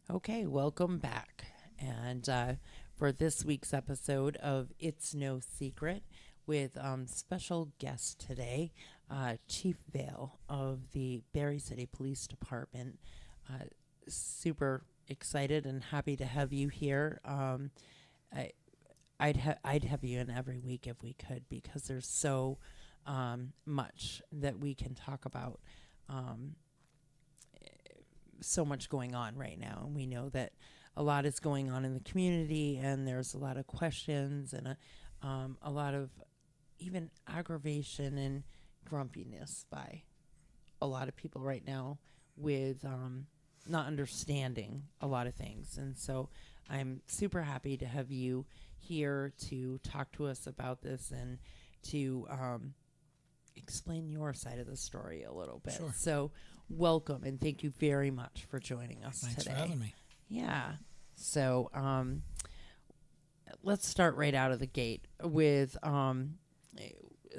Okay, welcome back. And for this week's episode of It's No Secret, with special guest today, Chief Vail of the Barre City Police Department. Uh, Super excited and happy to have you here. I, I'd have you in every week if we could because there's so much that we can talk about. Um, so much going on right now, and we know that a lot is going on in the community, and there's a lot of questions and a lot of even aggravation and grumpiness by a lot of people right now with not understanding a lot of things. And so I'm super happy to have you here to talk to us about this and to explain your side of the story a little bit. Sure. So welcome, and thank you very much for joining us Thanks today. for having me. Yeah. So let's start right out of the gate with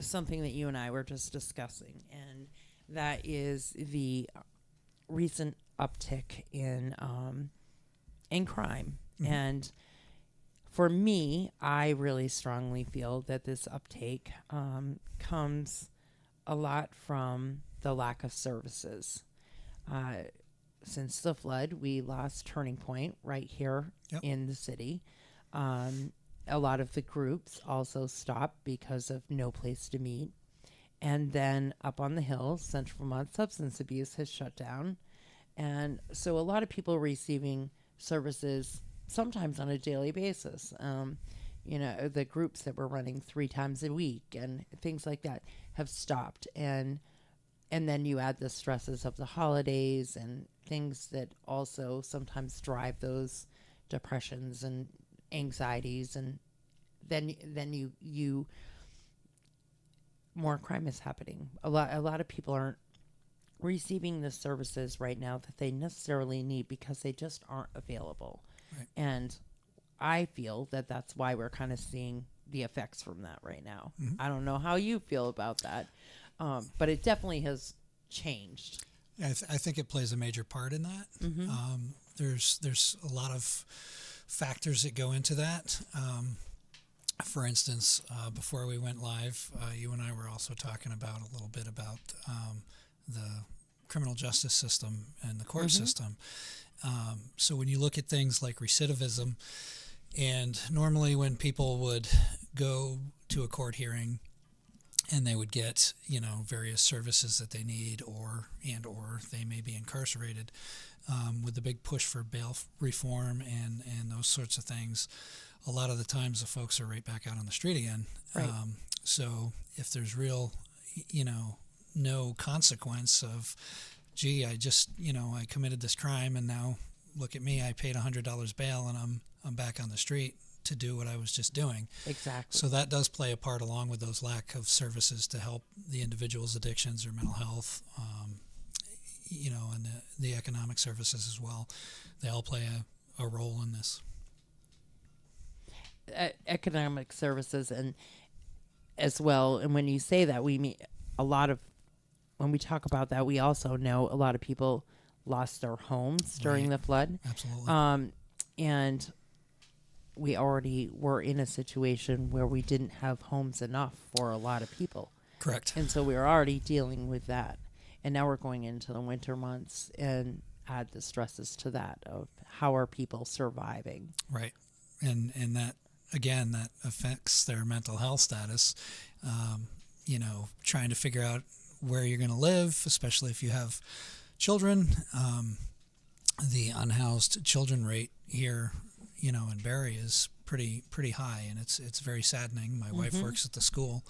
something that you and I were just discussing, and that is the recent uptick in crime. Mm-hmm. And for me, I really strongly feel that this uptake comes a lot from the lack of services. Since the flood, we lost Turning Point right here in the city. A lot of the groups also stopped because of no place to meet. And then up on the hill, Central Vermont Substance Abuse has shut down. And so a lot of people receiving services sometimes on a daily basis. The groups that were running 3 times a week and things like that have stopped. And then you add the stresses of the holidays and things that also sometimes drive those depressions and anxieties, and then you more crime is happening. A lot of people aren't receiving the services right now that they necessarily need because they just aren't available. Right. And I feel that that's why we're kind of seeing the effects from that right now. Mm-hmm. I don't know how you feel about that, but it definitely has changed. I think it plays a major part in that. Mm-hmm. There's a lot of factors that go into that. For instance, before we went live, you and I were also talking about a little bit about the criminal justice system and the court Mm-hmm. system. So when you look at things like recidivism, and normally when people would go to a court hearing and they would get, various services that they need or they may be incarcerated, with the big push for bail reform and those sorts of things, a lot of the times the folks are right back out on the street again. Right. So if there's real, no consequence of, gee, I just, I committed this crime and now look at me, I paid $100 bail and I'm back on the street to do what I was just doing. Exactly. So that does play a part along with those lack of services to help the individual's addictions or mental health, and the economic services as well. They all play a role in this. Economic services and as well. And when you say that, we mean when we talk about that, we also know a lot of people lost their homes during the flood. Absolutely. And we already were in a situation where we didn't have homes enough for a lot of people. Correct. And so we were already dealing with that. And now we're going into the winter months and add the stresses to that of how are people surviving. Right. And that, again, that affects their mental health status. Trying to figure out where you're going to live, especially if you have children. The unhoused children rate here, in Barre is pretty high, and it's very saddening. My wife works at the school,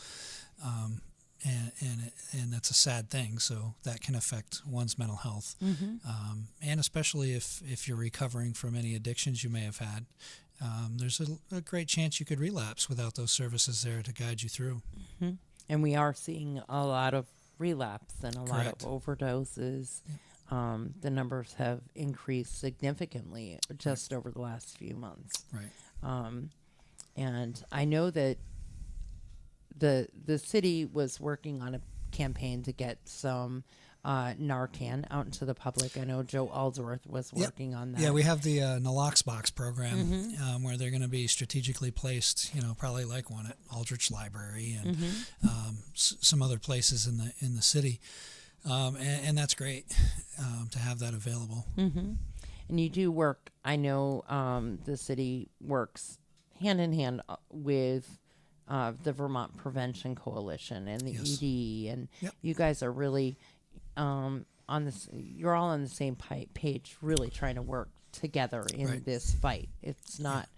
and that's a sad thing. So that can affect one's mental health, and especially if you're recovering from any addictions you may have had. There's a great chance you could relapse without those services there to guide you through. Mm-hmm. And we are seeing a lot of relapse and a Correct. lot of overdoses. Yeah. The numbers have increased significantly just over the last few months. Right. And I know that the city was working on a campaign to get some Narcan out into the public. I know Joe Aldsworth was working on that. Yeah, we have the Nalox Box program where they're going to be strategically placed, probably like one at Aldrich Library and some other places in the city. And that's great to have that available. Mm-hmm. And you do work, I know the city works hand in hand with the Vermont Prevention Coalition and the ED, and you guys are really on this. You're all on the same page, really trying to work together in this fight. It's not,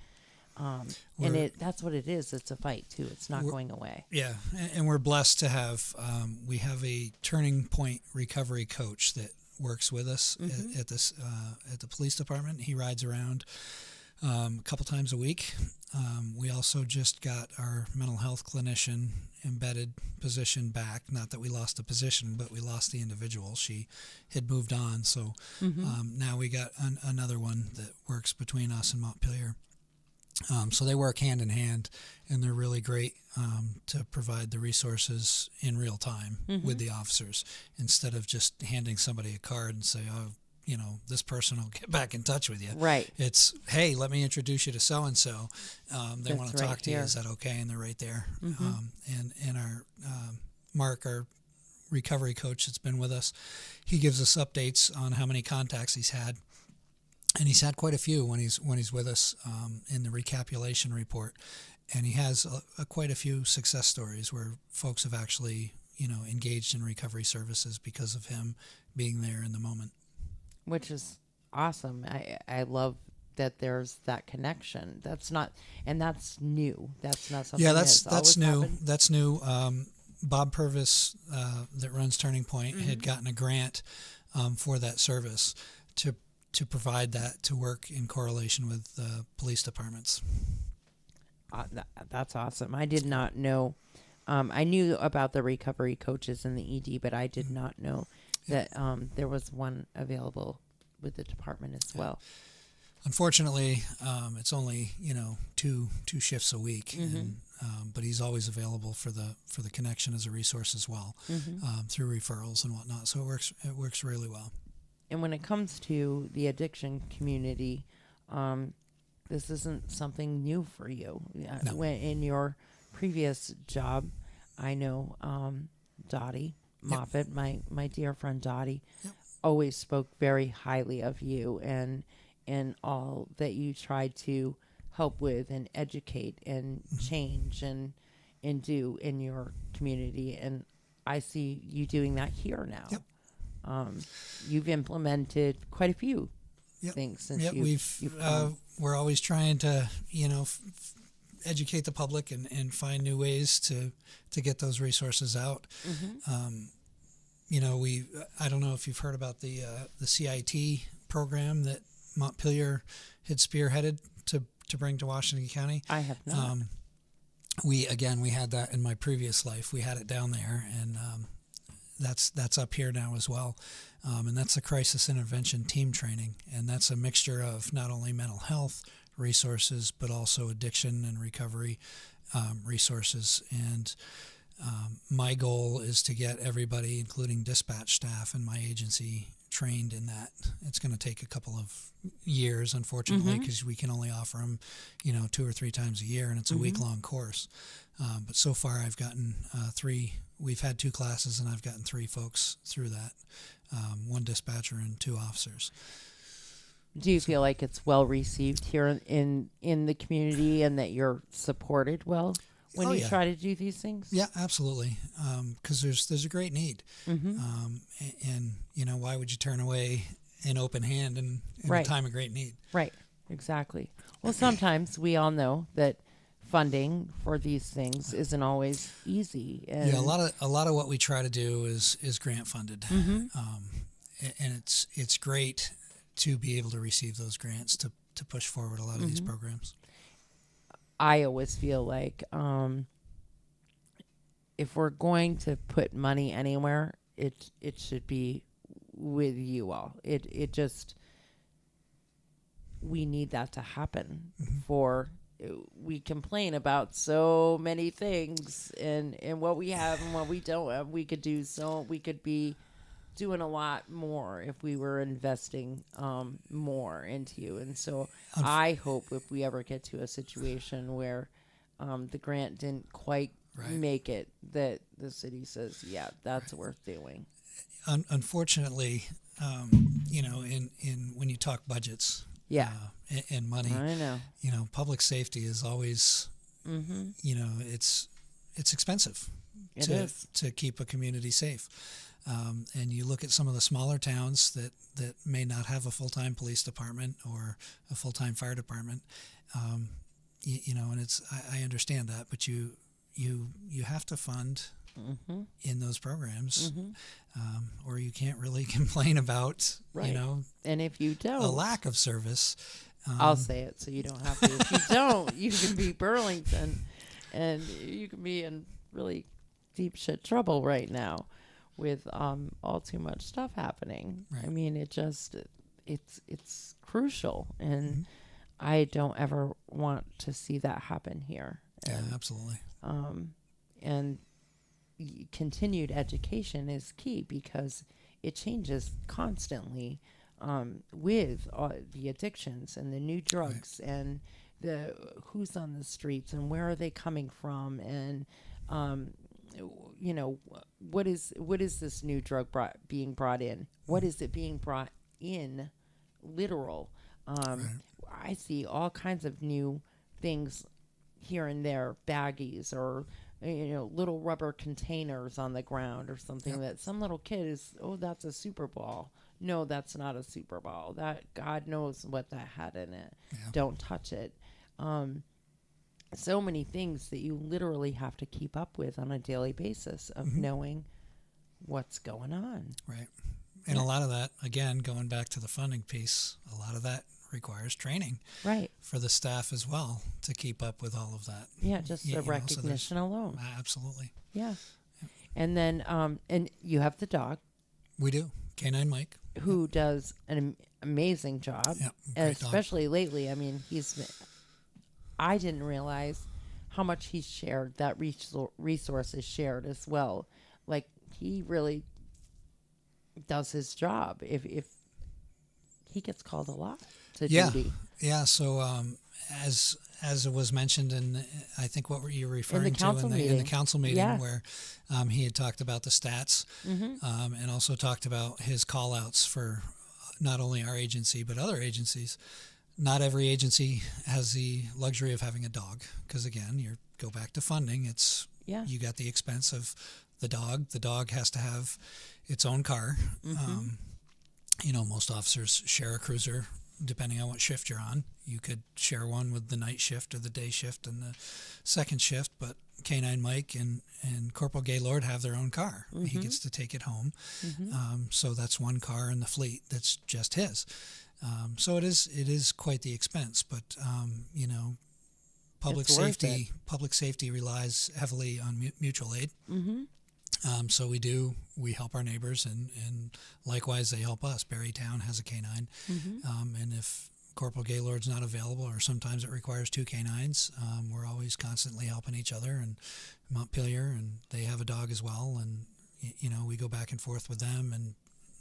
and that's what it is. It's a fight too. It's not going away. Yeah, and we're blessed to have. We have a Turning Point recovery coach that works with us at the police department. He rides around a couple times a week. We also just got our mental health clinician embedded position back. Not that we lost the position, but we lost the individual. She had moved on. So now we got another one that works between us and Montpelier. So they work hand in hand, and they're really great to provide the resources in real time with the officers, instead of just handing somebody a card and say, oh, this person will get back in touch with you. Right. It's, hey, let me introduce you to so-and-so. They want to talk to you. Is that okay? And they're right there. And our Mark, our recovery coach that's been with us, he gives us updates on how many contacts he's had. And he's had quite a few when he's with us in the recapitulation report. And he has quite a few success stories where folks have actually, engaged in recovery services because of him being there in the moment. Which is awesome. I love that there's that connection. That's new. That's not something. Yeah, that's new. Happened. That's new. Bob Purvis, that runs Turning Point, had gotten a grant for that service to provide that to work in correlation with police departments. That's awesome. I did not know. I knew about the recovery coaches in the ED, but I did not know that there was one available with the department as well. Unfortunately, it's only two shifts a week, but he's always available for the connection as a resource as well, through referrals and whatnot. So it works really well. And when it comes to the addiction community, this isn't something new for you. No. When in your previous job, I know Dottie Moffat, my dear friend Dottie, always spoke very highly of you and all that you tried to help with and educate and change and do in your community. And I see you doing that here now. Yep. You've implemented quite a few things since you've come. We're always trying to educate the public and find new ways to get those resources out. I don't know if you've heard about the CIT program that Montpelier had spearheaded to bring to Washington County. I have not. We had that in my previous life. We had it down there, and that's up here now as well. And that's the crisis intervention team training, and that's a mixture of not only mental health resources but also addiction and recovery resources. And my goal is to get everybody, including dispatch staff in my agency, trained in that. It's going to take a couple of years, unfortunately, because we can only offer them, 2 or 3 times a year, and it's a week-long course. But so far, I've gotten 3. We've had 2 classes, and I've gotten 3 folks through that. 1 dispatcher and 2 officers. Do you feel like it's well received here in the community, and that you're supported well when you try to do these things? Yeah, absolutely. Because there's a great need, and why would you turn away an open hand in a time of great need? Right. Exactly. Well, sometimes we all know that funding for these things isn't always easy. And a lot of what we try to do is grant funded, and it's great to be able to receive those grants to push forward a lot of these programs. I always feel like if we're going to put money anywhere, it should be with you all. It just, we need that to happen. We complain about so many things and what we have and what we don't have. We could be doing a lot more if we were investing more into you. And so I hope if we ever get to a situation where the grant didn't quite make it, that the city says, yeah, that's worth doing. Unfortunately, in when you talk budgets, Yeah, and money, I know. Public safety is always, it's expensive It is. to keep a community safe. And you look at some of the smaller towns that may not have a full-time police department or a full-time fire department, and I understand that, but you have to fund in those programs, or you can't really complain about and if you don't, a lack of service. I'll say it so you don't have to. If you don't, you can be Burlington, and you can be in really deep shit trouble right now with all too much stuff happening. Right. I mean, it's crucial, and I don't ever want to see that happen here. Yeah, absolutely. And continued education is key because it changes constantly with the addictions and the new drugs and the who's on the streets and where are they coming from, and what is this new drug being brought in? What is it being brought in? Literal. I see all kinds of new things here and there, baggies or little rubber containers on the ground or something that some little kid is, that's a Super Ball. No, that's not a Super Ball. That God knows what that had in it. Yeah. Don't touch it. So many things that you literally have to keep up with on a daily basis of knowing what's going on. Right. And a lot of that, again, going back to the funding piece, a lot of that requires training for the staff as well to keep up with all of that. Yeah, just the recognition alone. Absolutely. Yeah. And then, and you have the dog. We do. Canine Mike. Who does an amazing job. Yep, and especially lately. I mean, I didn't realize how much he's shared. That resource is shared as well. Like, he really does his job. If he gets called a lot to duty. Yeah. So as it was mentioned in, I think what were you referring to in the council meeting where he had talked about the stats and also talked about his call outs for not only our agency but other agencies. Not every agency has the luxury of having a dog because, again, you go back to funding. It's you got the expense of the dog. The dog has to have its own car. Most officers share a cruiser depending on what shift you're on. You could share one with the night shift or the day shift and the second shift, but Canine Mike and Corporal Gaylord have their own car. He gets to take it home. So that's one car in the fleet that's just his. So it is quite the expense, but public safety relies heavily on mutual aid. So we help our neighbors, and likewise they help us. Barrytown has a canine, and if Corporal Gaylord's not available, or sometimes it requires two canines, we're always constantly helping each other. And Montpelier, and they have a dog as well, and we go back and forth with them, and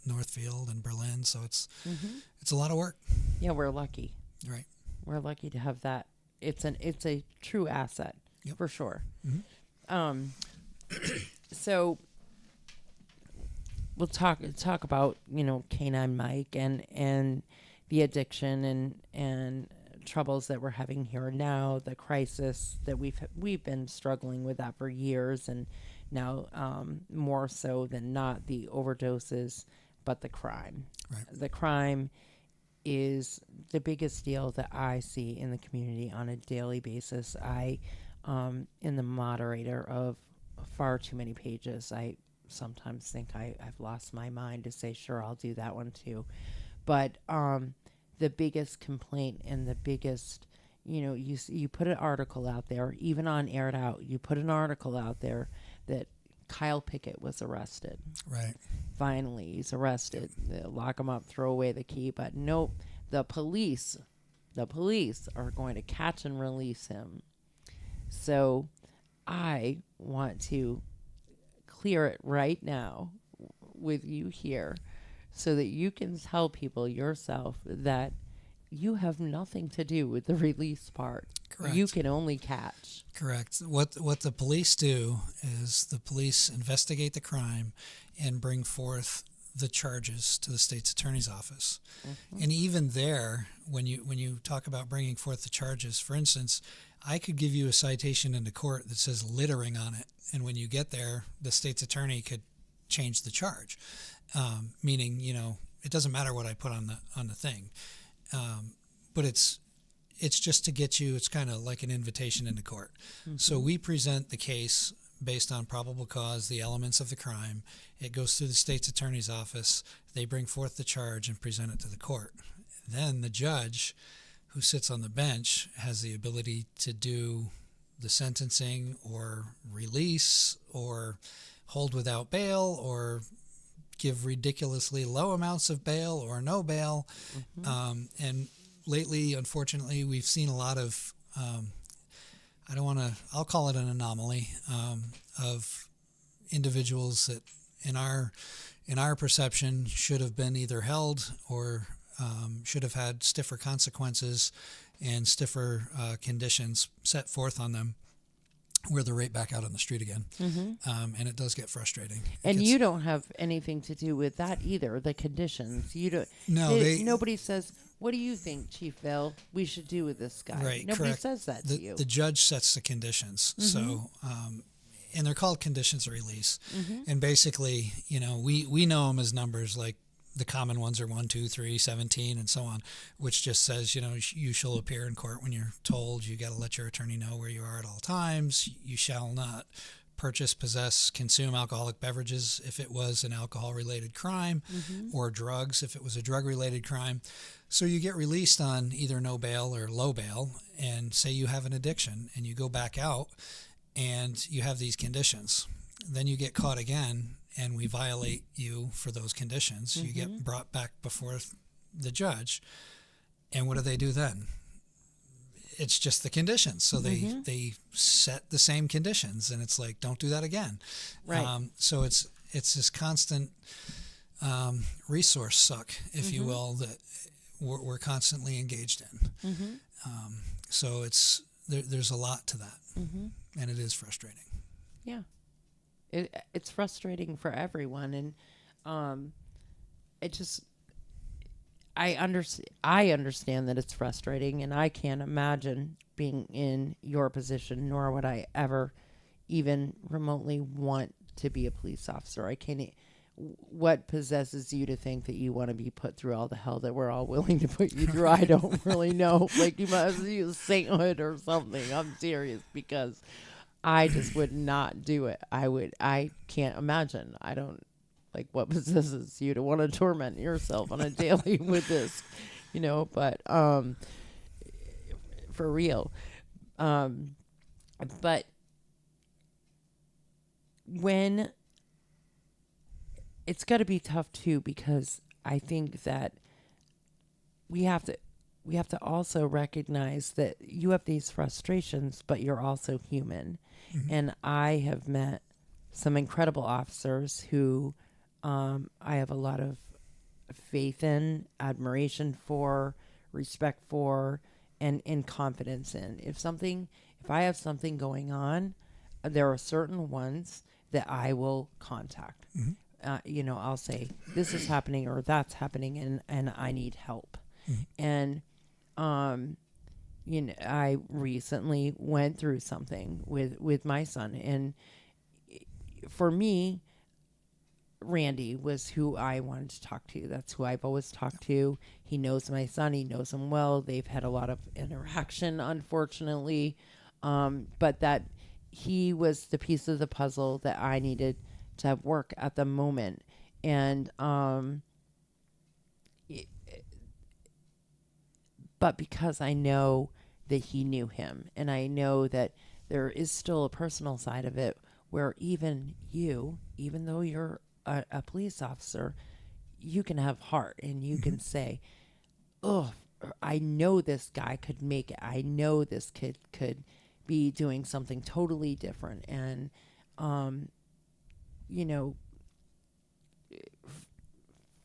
Northfield and Berlin, so it's a lot of work. Yeah, we're lucky. Right. We're lucky to have that. It's a true asset for sure. So we'll talk about Canine Mike and the addiction and troubles that we're having here now, the crisis that we've been struggling with that for years, and now more so than not the overdoses, but the crime. Right. The crime is the biggest deal that I see in the community on a daily basis. I am the moderator of far too many pages. I sometimes think I've lost my mind to say, sure, I'll do that one too. But the biggest complaint and the biggest, you put an article out there, even on Aired Out, you put an article out there that Kyle Pickett was arrested. Right. Finally, he's arrested. They lock him up, throw away the key. But nope, the police are going to catch and release him. So I want to clear it right now with you here so that you can tell people yourself that you have nothing to do with the release part. Correct. You can only catch. Correct. What the police do is the police investigate the crime and bring forth the charges to the state's attorney's office. Mm-hmm. And even there, when you talk about bringing forth the charges, for instance, I could give you a citation into court that says littering on it, and when you get there, the state's attorney could change the charge, meaning it doesn't matter what I put on the thing, but it's just to get you. It's kind of like an invitation into court. Mm-hmm. So we present the case based on probable cause, the elements of the crime. It goes through the state's attorney's office. They bring forth the charge and present it to the court. Then the judge, who sits on the bench, has the ability to do the sentencing or release or hold without bail or give ridiculously low amounts of bail or no bail. Mm-hmm. And lately, unfortunately, we've seen a lot of I'll call it an anomaly of individuals that in our perception should have been either held or should have had stiffer consequences and stiffer conditions set forth on them, where they're right back out on the street again. Mm-hmm. And it does get frustrating. And you don't have anything to do with that either, the conditions. You don't. No, nobody says, what do you think, Chief Vail, we should do with this guy? Right, Nobody correct. says that to you. The judge sets the conditions. Mm-hmm. So, and they're called conditions of release. Mm-hmm. And basically, we know them as numbers, like the common ones are 1, 2, 3, 17, and so on, which just says, you shall appear in court when you're told. You got to let your attorney know where you are at all times. You shall not purchase, possess, consume alcoholic beverages if it was an alcohol-related crime, mm-hmm. or drugs if it was a drug-related crime. So you get released on either no bail or low bail, and say you have an addiction, and you go back out, and you have these conditions. Then you get caught again, and we violate you for those conditions. Mm-hmm. You get brought back before the judge, and what do they do then? It's just the conditions. So mm-hmm. they set the same conditions, and it's like, don't do that again. Right. So it's this constant resource suck, if mm-hmm. you will, that we're constantly engaged in. Mm-hmm. So there's a lot to that, mm-hmm. and it is frustrating. Yeah. It's frustrating for everyone, and I understand that it's frustrating, and I can't imagine being in your position, nor would I ever even remotely want to be a police officer. I can't. What possesses you to think that you want to be put through all the hell that we're all willing to put you through? I don't really know. Like, you must use sainthood or something. I'm serious, because I just would not do it. I can't imagine. I don't, like, what possesses you to want to torment yourself on a daily with this, but for real. But when it's got to be tough too, because I think that we have to also recognize that you have these frustrations, but you're also human. Mm-hmm. And I have met some incredible officers who I have a lot of faith in, admiration for, respect for, and confidence in. If I have something going on, there are certain ones that I will contact. Mm-hmm. I'll say, this is happening or that's happening, and I need help. Mm-hmm. And, I recently went through something with my son, and for me, Randy was who I wanted to talk to. That's who I've always talked to. He knows my son. He knows him well. They've had a lot of interaction, unfortunately, but that he was the piece of the puzzle that I needed to have work at the moment. And but because I know that he knew him, and I know that there is still a personal side of it where even though you're a police officer, you can have heart, and you can say, oh, I know this guy could make it. I know this kid could be doing something totally different. And,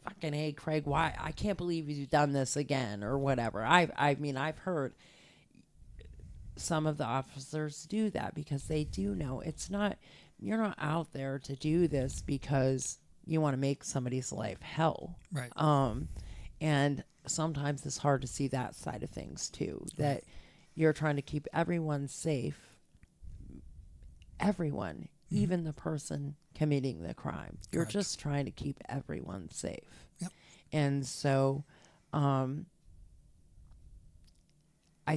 fucking, hey, Craig, why? I can't believe you've done this again or whatever. I mean, I've heard some of the officers do that because they do know it's not, you're not out there to do this because you want to make somebody's life hell. Right. And sometimes it's hard to see that side of things too, that you're trying to keep everyone safe, everyone, even the person committing the crime. You're Correct. just trying to keep everyone safe. Yep. And so I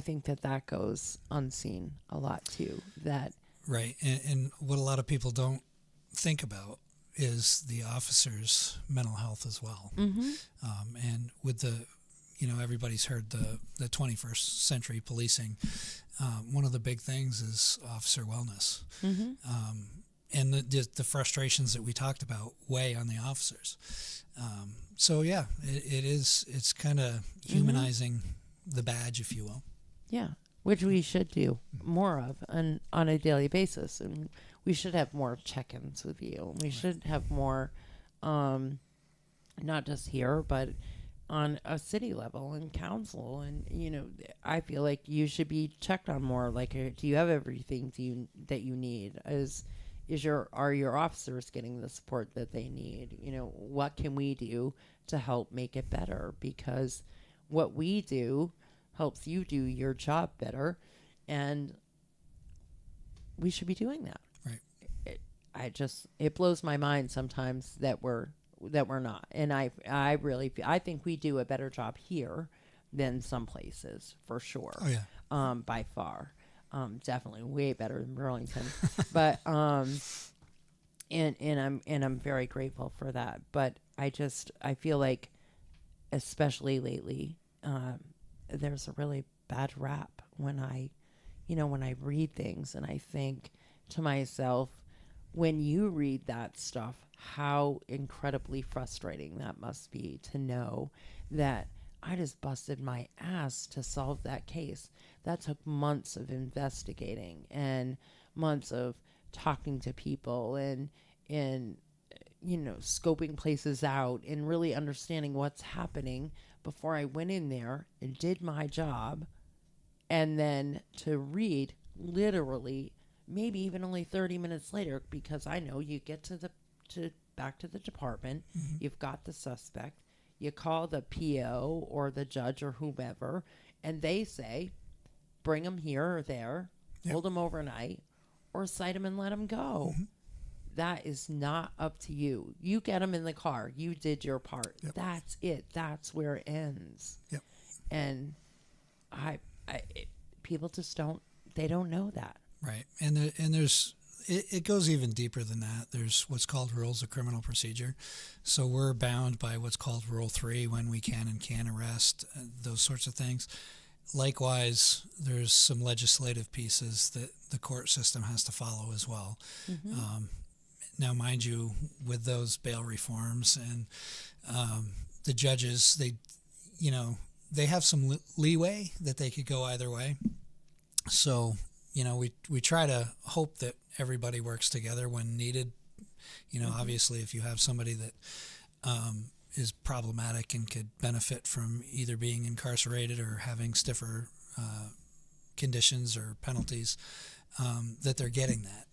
think that goes unseen a lot too. That Right. And what a lot of people don't think about is the officers' mental health as well. And with the, everybody's heard the 21st century policing. One of the big things is officer wellness. And the frustrations that we talked about weigh on the officers. So yeah, it's kind of humanizing the badge, if you will. yeah, which we should do more of on a daily basis, and we should have more check-ins with you. We should have more, not just here, but on a city level and council. And I feel like you should be checked on more. Like, do you have everything that you need? Are your officers getting the support that they need? What can we do to help make it better? Because what we do helps you do your job better, and we should be doing that. Right. It blows my mind sometimes that we're not. And I really think we do a better job here than some places, for sure. Oh yeah. By far. Definitely way better than Burlington. But and I'm very grateful for that. But I feel like, especially lately, there's a really bad rap when I read things, and I think to myself, when you read that stuff, how incredibly frustrating that must be to know that I just busted my ass to solve that case. That took months of investigating and months of talking to people and scoping places out and really understanding what's happening before I went in there and did my job. And then to read literally maybe even only 30 minutes later, because I know you get back to the department, you've got the suspect, you call the PO or the judge or whomever, and they say, bring him here or there, hold him overnight, or cite him and let him go. That is not up to you. You get him in the car. You did your part. Yep. That's it. That's where it ends. Yep. And people just don't know that. Right. And there's it goes even deeper than that. There's what's called rules of criminal procedure. So we're bound by what's called Rule 3, when we can and can't arrest, those sorts of things. Likewise, there's some legislative pieces that the court system has to follow as well. Now, mind you, with those bail reforms and the judges, they have some leeway that they could go either way. So, we try to hope that everybody works together when needed. Obviously, if you have somebody that is problematic and could benefit from either being incarcerated or having stiffer conditions or penalties, that they're getting that.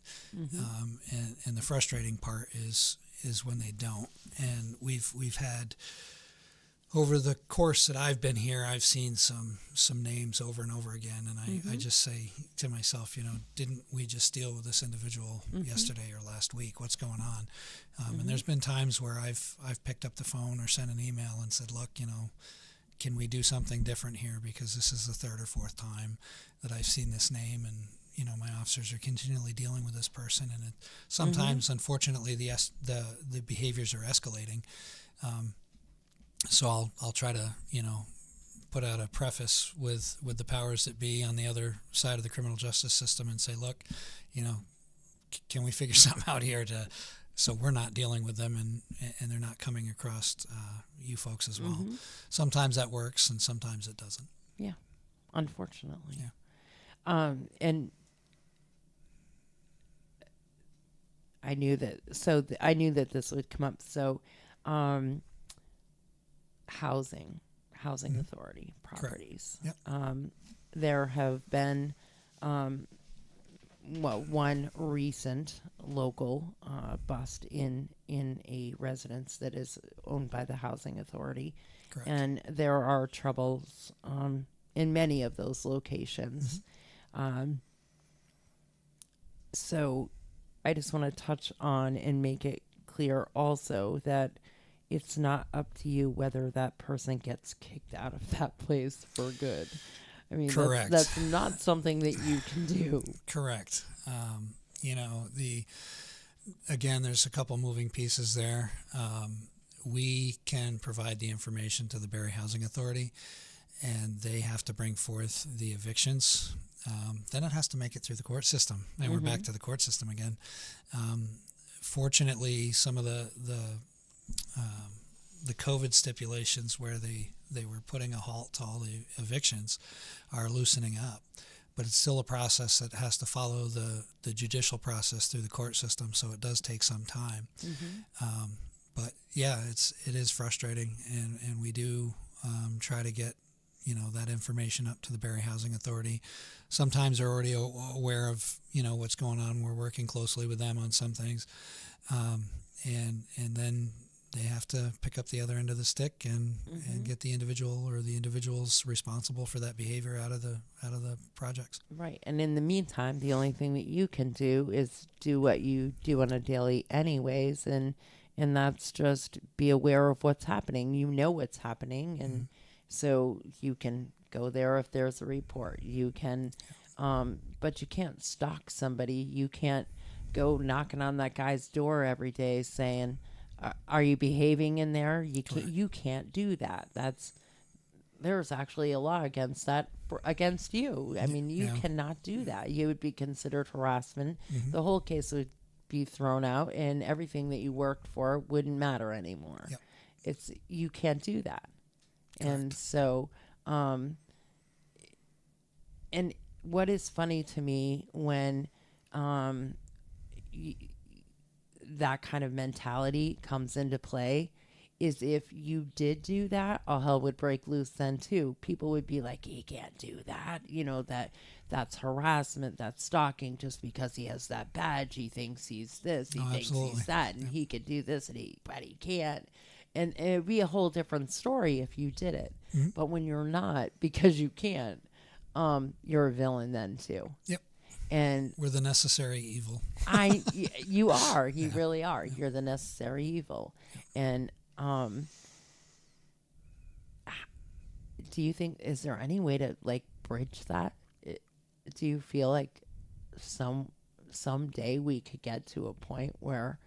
And the frustrating part is when they don't. And we've had, over the course that I've been here, I've seen some names over and over again, and I just say to myself, didn't we just deal with this individual yesterday or last week? What's going on? And there's been times where I've picked up the phone or sent an email and said, look, can we do something different here? Because this is the third or fourth time that I've seen this name, and my officers are continually dealing with this person, and sometimes, unfortunately, the behaviors are escalating. So I'll try to put out a preface with the powers that be on the other side of the criminal justice system and say, look, can we figure something out here so we're not dealing with them and they're not coming across you folks as well. Sometimes that works and sometimes it doesn't. Yeah, unfortunately. Yeah. And I knew that. So I knew that this would come up. So housing authority Correct. properties. Yep. There have been one recent local bust in a residence that is owned by the housing authority, Correct. and there are troubles in many of those locations. So I just want to touch on and make it clear also that it's not up to you whether that person gets kicked out of that place for good. I mean, Correct. that's not something that you can do. Correct. Again, there's a couple moving pieces there. We can provide the information to the Barre Housing Authority, and they have to bring forth the evictions. Then it has to make it through the court system, and we're back to the court system again. Fortunately, some of the COVID stipulations where they were putting a halt to all the evictions are loosening up. But it's still a process that has to follow the judicial process through the court system, so it does take some time. But yeah, it is frustrating, and we do try to get that information up to the Barre Housing Authority. Sometimes they're already aware of what's going on. We're working closely with them on some things, and then they have to pick up the other end of the stick and get the individual or the individuals responsible for that behavior out of the projects. Right. And in the meantime, the only thing that you can do is do what you do on a daily anyways, and that's just be aware of what's happening. You know what's happening, and so you can go there if there's a report. You can but you can't stalk somebody. You can't go knocking on that guy's door every day saying, are you behaving in there? You can't do that. There's actually a law against that against you. I mean, you cannot do that. You would be considered harassment. The whole case would be thrown out, and everything that you worked for wouldn't matter anymore. Yep. You can't do that. Correct. And so, and what is funny to me when that kind of mentality comes into play is if you did do that, all hell would break loose then too. People would be like, he can't do that. That's harassment, that's stalking. Just because he has that badge, he thinks he's this, he thinks absolutely. He's that, and he could do this, but he can't. And it would be a whole different story if you did it. But when you're not, because you can't, you're a villain then too. Yep. And we're the necessary evil. You are. You really are. You're the necessary evil. And do you think, is there any way to bridge that? Do you feel like someday we could get to a point where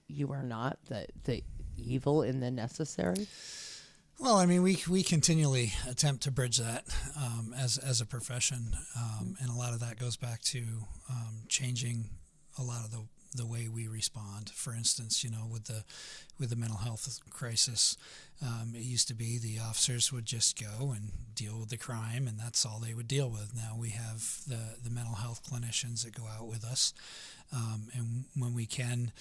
you are not the evil and the necessary? Well, I mean, we continually attempt to bridge that as a profession, and a lot of that goes back to changing a lot of the way we respond. For instance, with the mental health crisis, it used to be the officers would just go and deal with the crime, and that's all they would deal with. Now we have the mental health clinicians that go out with us, and when we can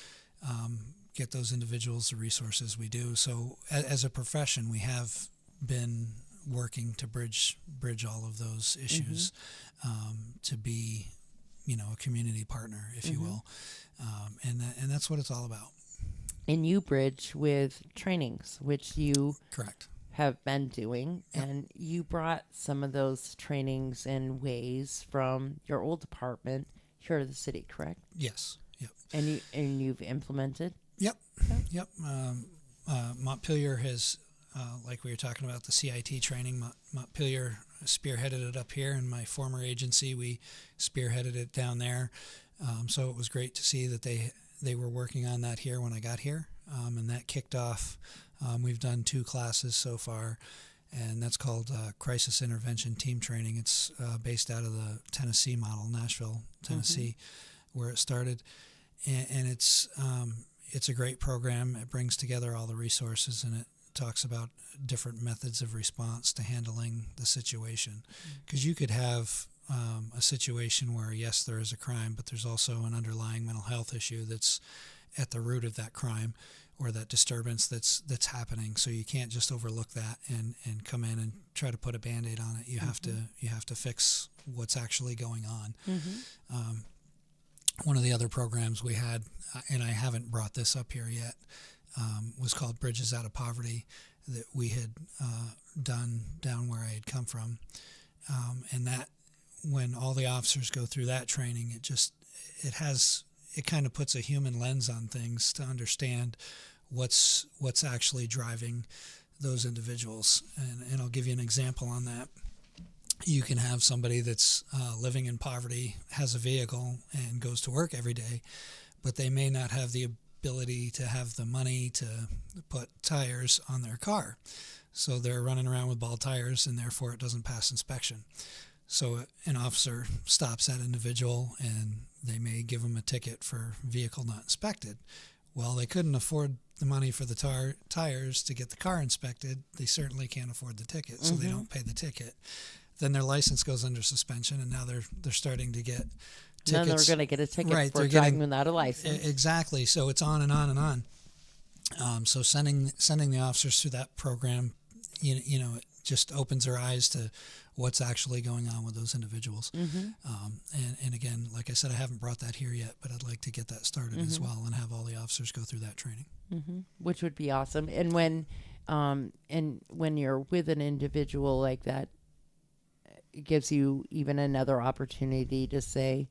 get those individuals the resources, we do. So as a profession, we have been working to bridge all of those issues, to be a community partner, if you will, and that's what it's all about. And you bridge with trainings, which you correct have been doing, yep. And you brought some of those trainings and ways from your old department here to the city, correct? Yes. Yep. And you've implemented. Yep. Montpelier has, like we were talking about, the CIT training. Montpelier spearheaded it up here. In my former agency, we spearheaded it down there. So it was great to see that they were working on that here when I got here, and that kicked off. We've done 2 classes so far, and that's called Crisis Intervention Team Training. It's based out of the Tennessee model, Nashville, Tennessee, where it started, and it's a great program. It brings together all the resources, and it talks about different methods of response to handling the situation. Because you could have a situation where, yes, there is a crime, but there's also an underlying mental health issue that's at the root of that crime. or that disturbance that's happening. So you can't just overlook that and come in and try to put a Band-Aid on it. You have to fix what's actually going on. One of the other programs we had, and I haven't brought this up here yet, was called Bridges Out of Poverty, that we had done down where I had come from. And that, when all the officers go through that training, it kind of puts a human lens on things to understand what's actually driving those individuals. And I'll give you an example on that. You can have somebody that's living in poverty, has a vehicle, and goes to work every day, but they may not have the ability to have the money to put tires on their car. So they're running around with bald tires, and therefore it doesn't pass inspection. So an officer stops that individual, and they may give them a ticket for vehicle not inspected. Well, they couldn't afford the money for the tires to get the car inspected. They certainly can't afford the ticket, so they don't pay the ticket. Then their license goes under suspension, and now they're starting to get tickets. Then they're going to get a ticket right, for driving without a license. Exactly. So it's on and on and on. So sending the officers through that program, you know, it just opens their eyes to what's actually going on with those individuals. And again, like I said, I haven't brought that here yet, but I'd like to get that started as well and have all the officers go through that training. Which would be awesome. And when you're with an individual like that, it gives you even another opportunity to say,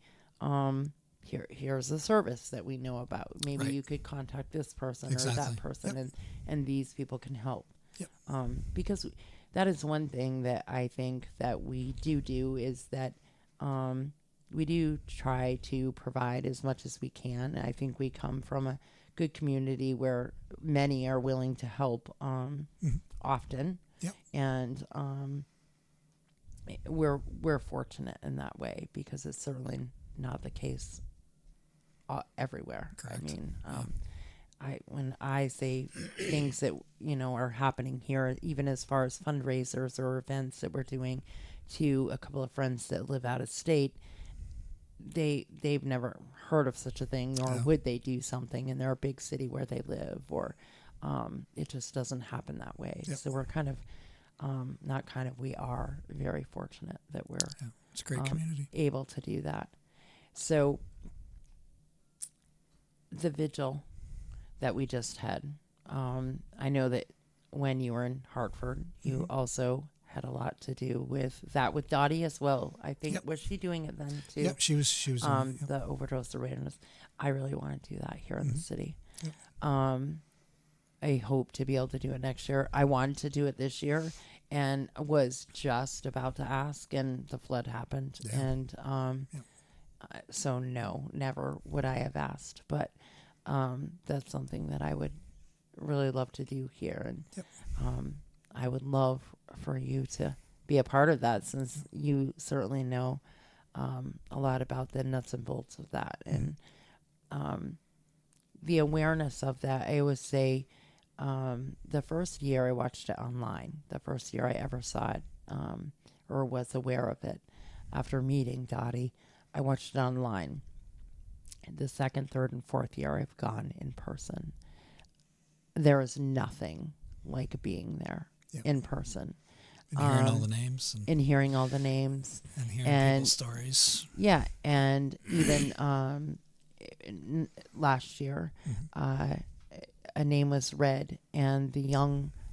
here's a service that we know about. Maybe you could contact this person or that person, and these people can help. Because that is one thing that I think that we do is that we do try to provide as much as we can. I think we come from a good community where many are willing to help often. And we're fortunate in that way, because it's certainly not the case everywhere. Correct. I mean, when I say things that are happening here, even as far as fundraisers or events that we're doing to a couple of friends that live out of state, they've never heard of such a thing, nor would they do something in their big city where they live, or it just doesn't happen that way. So we're kind of we are very fortunate that we're it's a great community, able to do that. So the vigil that we just had, I know that when you were in Hartford, you also had a lot to do with that with Dottie as well. I think was she doing it then too? Yep, she was the overdose awareness. I really want to do that here in the city. I hope to be able to do it next year. I wanted to do it this year and was just about to ask, and the flood happened. And so no, never would I have asked. But that's something that I would really love to do here. And I would love for you to be a part of that, since you certainly know a lot about the nuts and bolts of that. And the awareness of that, I always say, the first year I watched it online, the first year I ever saw it or was aware of it after meeting Dottie, I watched it online. The second, third, and fourth year I've gone in person. There is nothing like being there in person. And hearing all the names. And hearing all the names. And hearing people's stories. Yeah, and even last year, a name was read, and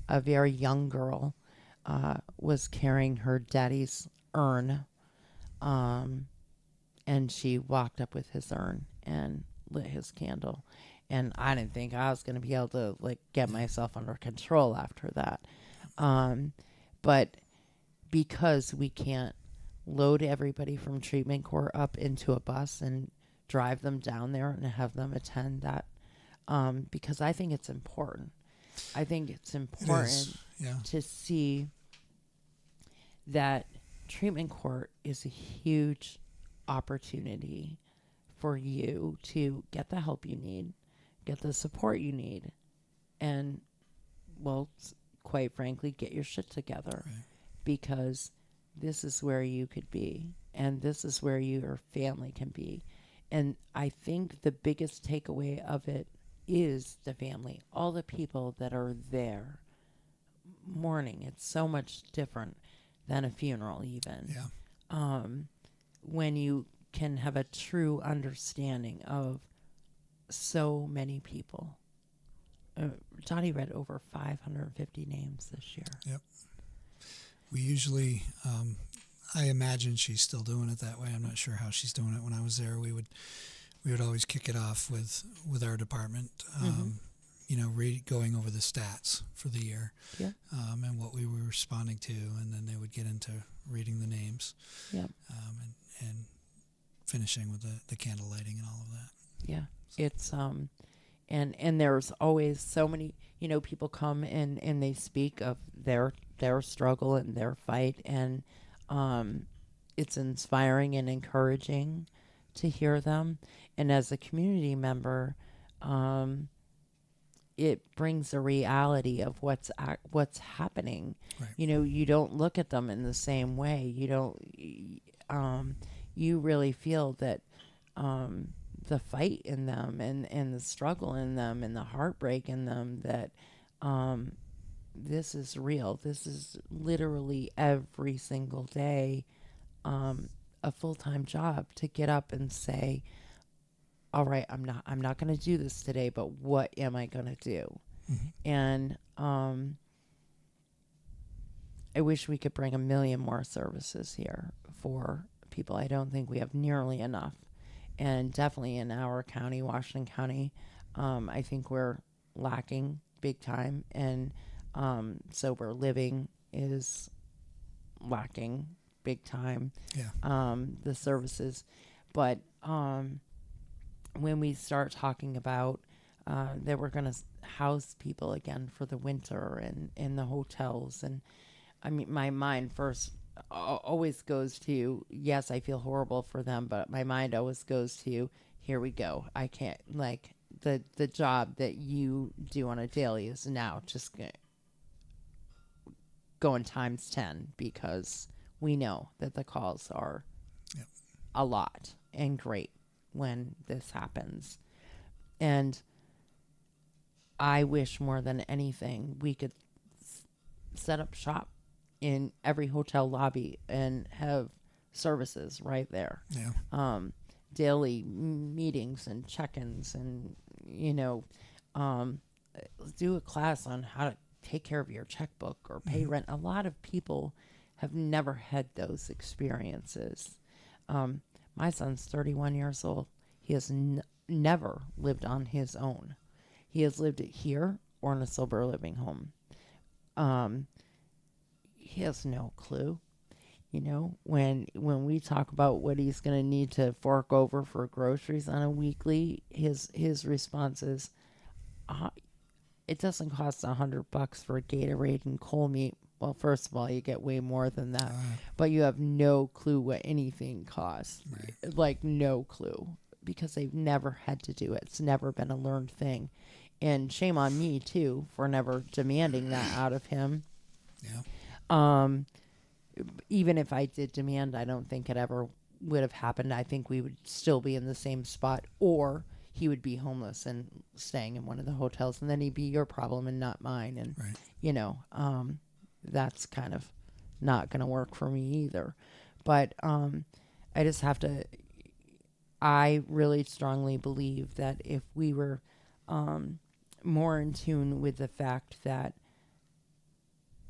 a very young girl was carrying her daddy's urn, and she walked up with his urn and lit his candle. And I didn't think I was going to be able to get myself under control after that. But because we can't load everybody from treatment court up into a bus and drive them down there and have them attend that, because I think it's important. I think it's important to see that treatment court is a huge opportunity for you to get the help you need, get the support you need, and, well, quite frankly, get your shit together. Right. Because this is where you could be, and this is where your family can be. And I think the biggest takeaway of it is the family, all the people that are there mourning. It's so much different than a funeral, even. Yeah. When you can have a true understanding of so many people. Dottie read over 550 names this year. Yep. We usually, I imagine she's still doing it that way. I'm not sure how she's doing it. When I was there, we would always kick it off with our department, going over the stats for the year, Yeah. And what we were responding to, and then they would get into reading the names, Yep. and finishing with the candle lighting and all of that. Yeah. It's and there's always so many, people come and they speak of their struggle and their fight, and it's inspiring and encouraging to hear them. And as a community member, it brings a reality of what's happening. Right. You don't look at them in the same way. You really feel that the fight in them and the struggle in them and the heartbreak in them, that this is real. This is literally every single day a full-time job to get up and say, all right, I'm not going to do this today, but what am I going to do? Mm-hmm. And I wish we could bring 1 million more services here for people. I don't think we have nearly enough. And definitely in our county, Washington County, I think we're lacking big time. And sober living is lacking big time. Yeah. The services. But when we start talking about that we're going to house people again for the winter and in the hotels, and I mean, my mind first always goes to, yes, I feel horrible for them, but my mind always goes to, here we go. I can't, like, the job that you do on a daily is now just going times 10, because we know that the calls are a lot and great when this happens. And I wish more than anything we could set up shop in every hotel lobby and have services right there. Yeah. Daily meetings and check-ins, and do a class on how to take care of your checkbook or pay rent. A lot of people have never had those experiences. My son's 31 years old. He has never lived on his own. He has lived here or in a sober living home. He has no clue. When we talk about what he's going to need to fork over for groceries on a weekly, his response is, it doesn't cost $100 for a Gatorade and cold meat. Well, first of all, you get way more than that, but you have no clue what anything costs. Right. Like, no clue, because they've never had to do it. It's never been a learned thing. And shame on me, too, for never demanding that out of him. Yeah. Even if I did demand, I don't think it ever would have happened. I think we would still be in the same spot, or he would be homeless and staying in one of the hotels, and then he'd be your problem and not mine. And, right. That's kind of not going to work for me either. But I just have to, I really strongly believe that if we were more in tune with the fact that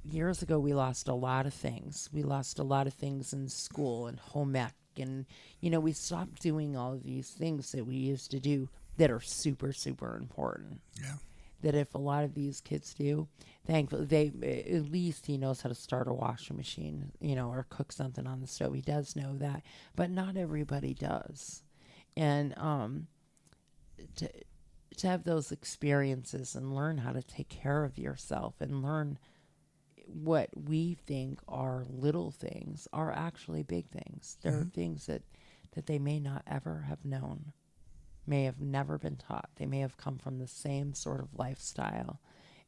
years ago we lost a lot of things. We lost a lot of things in school and home ec, and, we stopped doing all of these things that we used to do that are super, super important. Yeah. That if a lot of these kids do, thankfully, at least he knows how to start a washing machine, or cook something on the stove. He does know that, but not everybody does. And to have those experiences and learn how to take care of yourself and learn what we think are little things are actually big things. There are things that they may not ever have known, may have never been taught. They may have come from the same sort of lifestyle,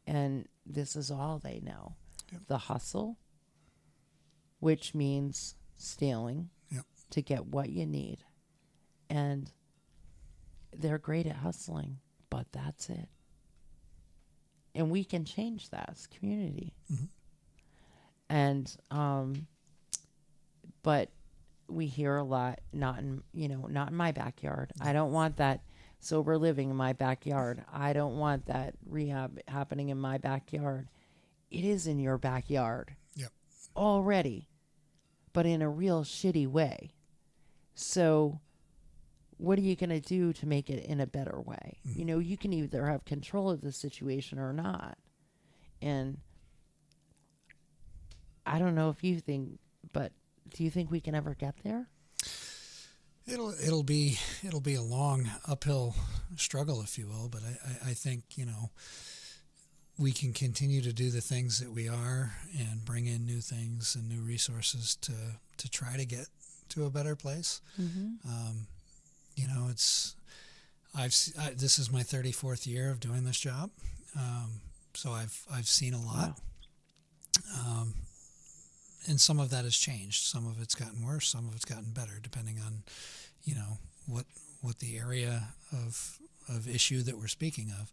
and this is all they know. Yep. The hustle, which means stealing to get what you need. And they're great at hustling, but that's it. And we can change that as a community. Mm-hmm. And but we hear a lot, not in my backyard. I don't want that sober living in my backyard. I don't want that rehab happening in my backyard. It is in your backyard. Yep. Already, but in a real shitty way. So what are you going to do to make it in a better way? Mm-hmm. You can either have control of the situation or not. And I don't know if you think, but do you think we can ever get there? It'll be a long uphill struggle, if you will, but I think, we can continue to do the things that we are and bring in new things and new resources to try to get to a better place. Mm-hmm. This is my 34th year of doing this job, so I've seen a lot. Wow. And some of that has changed. Some of it's gotten worse. Some of it's gotten better, depending on, what the area of issue that we're speaking of.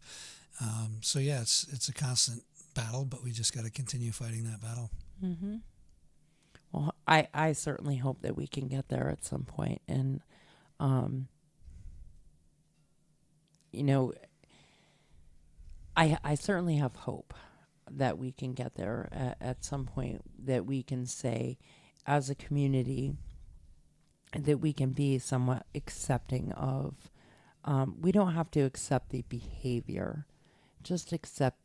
So yeah, it's a constant battle, but we just got to continue fighting that battle. Mm-hmm. Well, I certainly hope that we can get there at some point, and I certainly have hope that we can get there at some point, that we can say as a community that we can be somewhat accepting of, we don't have to accept the behavior, just accept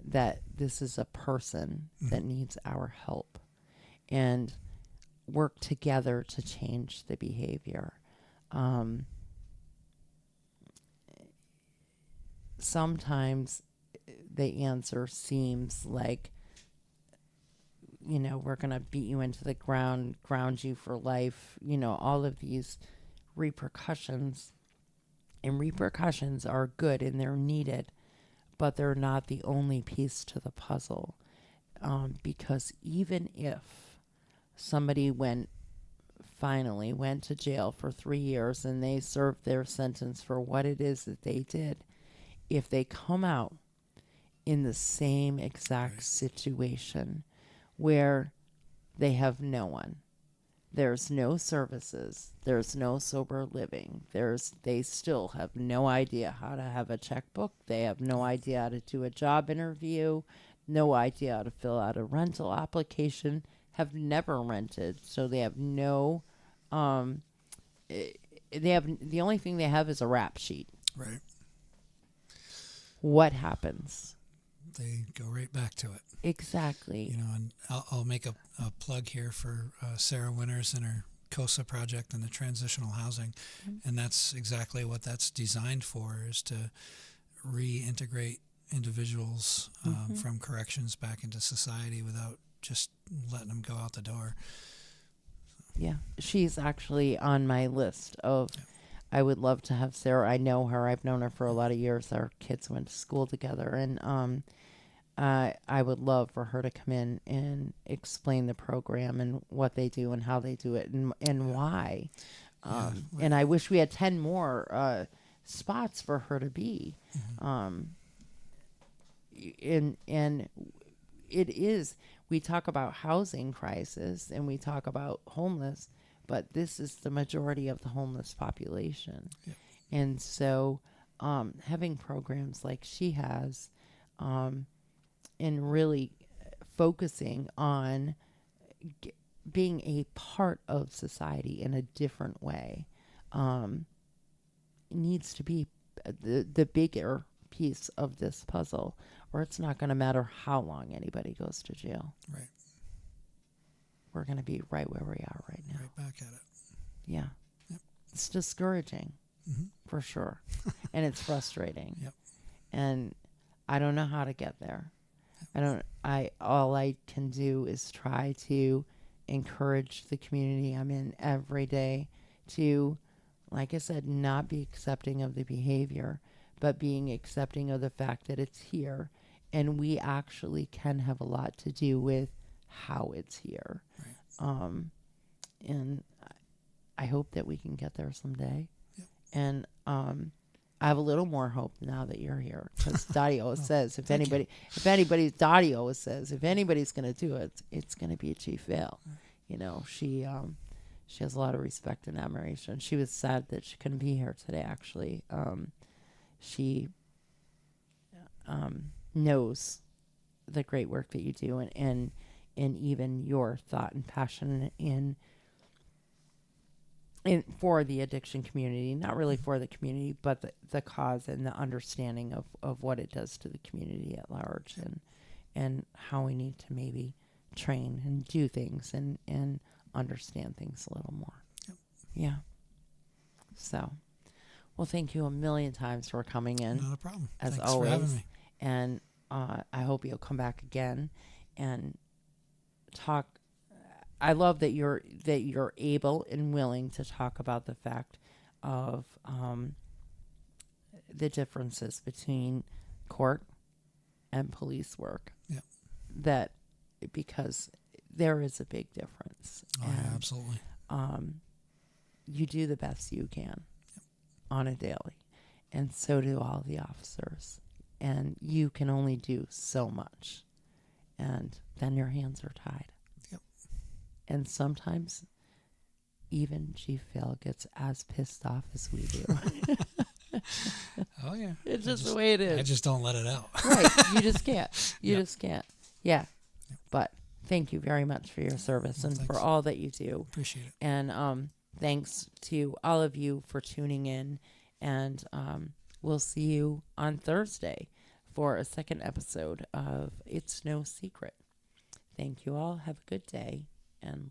that this is a person that needs our help and work together to change the behavior. Sometimes the answer seems like, we're going to beat you into the ground, ground you for life, all of these repercussions. And repercussions are good and they're needed, but they're not the only piece to the puzzle. Because even if somebody finally went to jail for 3 years and they served their sentence for what it is that they did, if they come out in the same exact situation where they have no one, there's no services, there's no sober living, they still have no idea how to have a checkbook, they have no idea how to do a job interview, no idea how to fill out a rental application, have never rented, so they have no the only thing they have is a rap sheet. Right. What happens? They go right back to it. Exactly. And I'll make a plug here for Sarah Winters and her COSA project and the transitional housing. Mm-hmm. And that's exactly what that's designed for, is to reintegrate individuals from corrections back into society without just letting them go out the door. Yeah. She's actually on my list of... Yeah. I would love to have Sarah. I know her. I've known her for a lot of years. Our kids went to school together. And I would love for her to come in and explain the program and what they do and how they do it and why. And I wish we had 10 more spots for her to be. Mm-hmm. And it is, we talk about housing crisis and we talk about homeless, but this is the majority of the homeless population. Yeah. And so having programs like she has and really focusing on being a part of society in a different way needs to be the bigger piece of this puzzle, or it's not going to matter how long anybody goes to jail. Right. We're going to be right where we are right now. Right back at it. Yeah. Yep. It's discouraging, for sure. And it's frustrating. Yep. And I don't know how to get there. All I can do is try to encourage the community I'm in every day to, like I said, not be accepting of the behavior, but being accepting of the fact that it's here. And we actually can have a lot to do with how it's here. Right. And I hope that we can get there someday. Yep. And I have a little more hope now that you're here, because Dottie always says, if thank you. Dottie always says, if anybody's going to do it, it's going to be Chief Vail. You know, she has a lot of respect and admiration. She was sad that she couldn't be here today, actually. She knows the great work that you do, and even your thought and passion in for the addiction community, not really for the community, but the cause and the understanding of what it does to the community at large, and how we need to maybe train and do things and understand things a little more. Yep. Yeah. So, well, thank you a million times for coming in. Not a problem. As Thanks always. for having me. And I hope you'll come back again and talk. I love that you're able and willing to talk about the fact of the differences between court and police work. Yeah. That because there is a big difference. Oh, yeah, absolutely. You do the best you can on a daily, and so do all the officers. And you can only do so much, and then your hands are tied. Yep. And sometimes even Chief Vail gets as pissed off as we do. Oh, yeah. It's just the way it is. I just don't let it out. Right. You just can't. You Yep. just can't. Yeah. Yep. But thank you very much for your service and thanks. for all that you do. Appreciate it. And thanks to all of you for tuning in. And we'll see you on Thursday for a second episode of It's No Secret. Thank you all. Have a good day. And